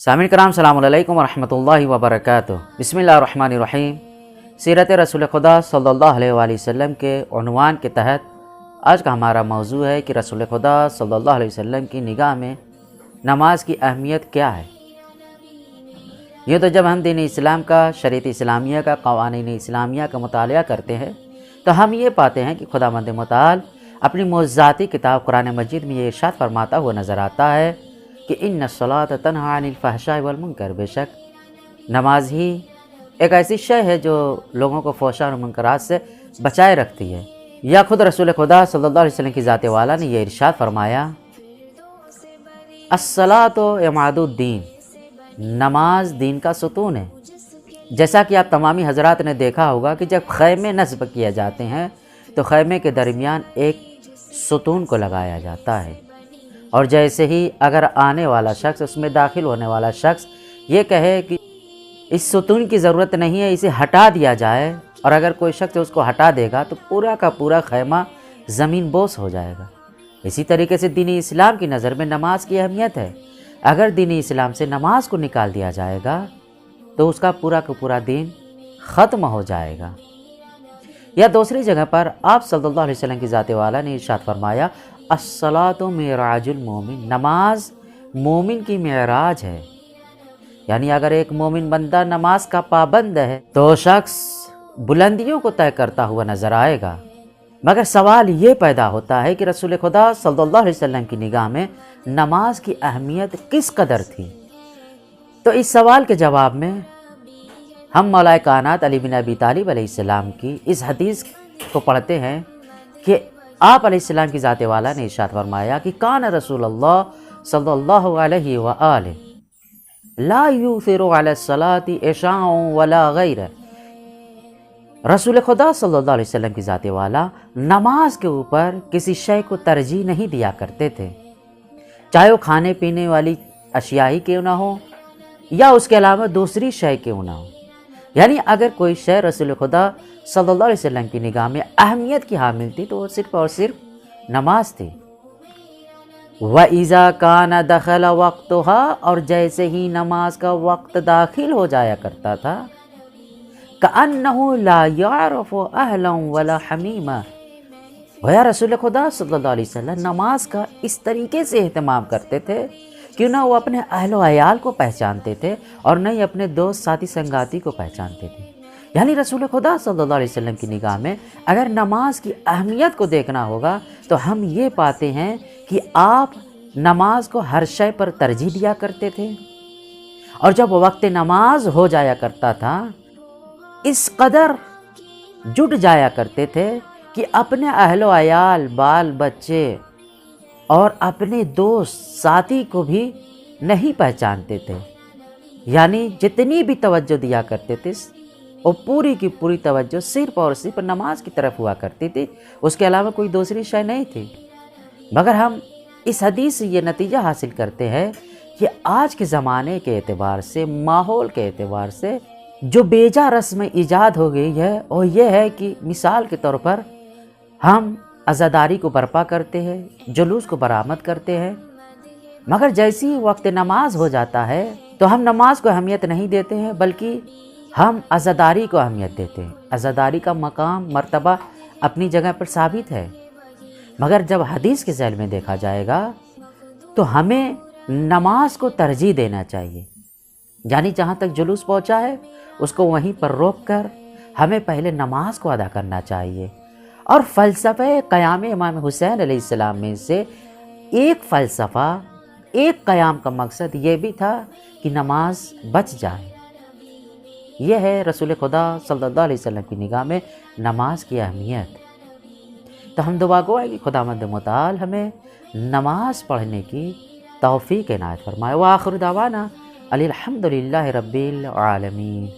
سامعین کرام السلام علیکم ورحمۃ اللہ وبرکاتہ۔ بسم اللہ الرحمن الرحیم۔ سیرت رسول خدا صلی اللہ علیہ وآلہ وسلم کے عنوان کے تحت آج کا ہمارا موضوع ہے کہ رسول خدا صلی اللہ علیہ وسلم کی نگاہ میں نماز کی اہمیت کیا ہے۔ یہ تو جب ہم دین اسلام کا، شریعت اسلامیہ کا، قوانین اسلامیہ کا مطالعہ کرتے ہیں تو ہم یہ پاتے ہیں کہ خداوند متعال اپنی معجزاتی کتاب قرآن مجید میں یہ ارشاد فرماتا ہوا نظر آتا ہے کہ ان الصلاۃ تنہی عن الفحشاء والمنکر، بے شک نماز ہی ایک ایسی شے ہے جو لوگوں کو فحشاء اور منکرات سے بچائے رکھتی ہے۔ یا خود رسول خدا صلی اللہ علیہ وسلم کی ذات والا نے یہ ارشاد فرمایا، الصلاۃ عماد الدین، نماز دین کا ستون ہے۔ جیسا کہ آپ تمامی حضرات نے دیکھا ہوگا کہ جب خیمے نصب کیے جاتے ہیں تو خیمے کے درمیان ایک ستون کو لگایا جاتا ہے، اور جیسے ہی اگر آنے والا شخص، اس میں داخل ہونے والا شخص یہ کہے کہ اس ستون کی ضرورت نہیں ہے، اسے ہٹا دیا جائے، اور اگر کوئی شخص اس کو ہٹا دے گا تو پورا کا پورا خیمہ زمین بوس ہو جائے گا۔ اسی طریقے سے دین اسلام کی نظر میں نماز کی اہمیت ہے۔ اگر دین اسلام سے نماز کو نکال دیا جائے گا تو اس کا پورا دین ختم ہو جائے گا۔ یا دوسری جگہ پر آپ صلی اللہ علیہ وسلم کی ذات والا نے ارشاد فرمایا، الصلاۃ معراج المومن، نماز مومن کی معراج ہے۔ یعنی اگر ایک مومن بندہ نماز کا پابند ہے تو شخص بلندیوں کو طے کرتا ہوا نظر آئے گا۔ مگر سوال یہ پیدا ہوتا ہے کہ رسول خدا صلی اللہ علیہ وسلم کی نگاہ میں نماز کی اہمیت کس قدر تھی؟ تو اس سوال کے جواب میں ہم مولا کائنات علی بن ابی طالب علیہ السلام کی اس حدیث کو پڑھتے ہیں کہ آپ علیہ السلام کی ذات والا نے ارشاد فرمایا کہ کان رسول اللہ صلی اللہ علیہ وآلہ لا یؤثر علی الصلاۃ عشاء ولا غیرہ، رسول خدا صلی اللہ علیہ وسلم کی ذات والا نماز کے اوپر کسی شے کو ترجیح نہیں دیا کرتے تھے، چاہے وہ کھانے پینے والی اشیاء ہی کیوں نہ ہو یا اس کے علاوہ دوسری شے کیوں نہ ہو۔ یعنی اگر کوئی شے رسول خدا صلی اللہ علیہ وسلم کی نگاہ میں اہمیت کی حامل تھی تو وہ صرف اور صرف نماز تھی۔ وَإِذَا كَانَ دَخَلَ وَقْتُهَا، اور جیسے ہی نماز کا وقت داخل ہو جایا کرتا تھا، كَأَنَّهُ لَا يَعْرَفُ أَهْلًا وَلَا حَمِيمًا، گویا رسول خدا صلی اللہ علیہ وسلم نماز کا اس طریقے سے اہتمام کرتے تھے کہ نہ وہ اپنے اہل و عیال کو پہچانتے تھے اور نہ ہی اپنے دوست ساتھی سنگاتی کو پہچانتے تھے۔ یعنی رسول خدا صلی اللہ علیہ وسلم کی نگاہ میں اگر نماز کی اہمیت کو دیکھنا ہوگا تو ہم یہ پاتے ہیں کہ آپ نماز کو ہر شے پر ترجیح دیا کرتے تھے، اور جب وقت نماز ہو جایا کرتا تھا اس قدر جٹ جایا کرتے تھے کہ اپنے اہل و عیال، بال بچے اور اپنے دوست ساتھی کو بھی نہیں پہچانتے تھے۔ یعنی جتنی بھی توجہ دیا کرتے تھے وہ پوری کی پوری توجہ صرف اور صرف نماز کی طرف ہوا کرتی تھی، اس کے علاوہ کوئی دوسری شے نہیں تھی۔ مگر ہم اس حدیث سے یہ نتیجہ حاصل کرتے ہیں کہ آج کے زمانے کے اعتبار سے، ماحول کے اعتبار سے جو بیجا رسم ایجاد ہو گئی ہے وہ یہ ہے کہ مثال کے طور پر ہم عزاداری کو برپا کرتے ہیں، جلوس کو برآمد کرتے ہیں، مگر جیسی وقت نماز ہو جاتا ہے تو ہم نماز کو اہمیت نہیں دیتے ہیں بلکہ ہم عزاداری کو اہمیت دیتے ہیں۔ عزاداری کا مقام، مرتبہ اپنی جگہ پر ثابت ہے، مگر جب حدیث کے ذیل میں دیکھا جائے گا تو ہمیں نماز کو ترجیح دینا چاہیے۔ یعنی جہاں تک جلوس پہنچا ہے اس کو وہیں پر روک کر ہمیں پہلے نماز کو ادا کرنا چاہیے۔ اور فلسفہ قیام امام حسین علیہ السلام میں سے ایک فلسفہ، ایک قیام کا مقصد یہ بھی تھا کہ نماز بچ جائے۔ یہ ہے رسول خدا صلی اللہ علیہ وسلم کی نگاہ میں نماز کی اہمیت۔ تو ہم دعا گو ہے کہ خداوند متعال ہمیں نماز پڑھنے کی توفیق عنایت فرمائے۔ وآخر دعوانا الحمد للہ رب العالمین۔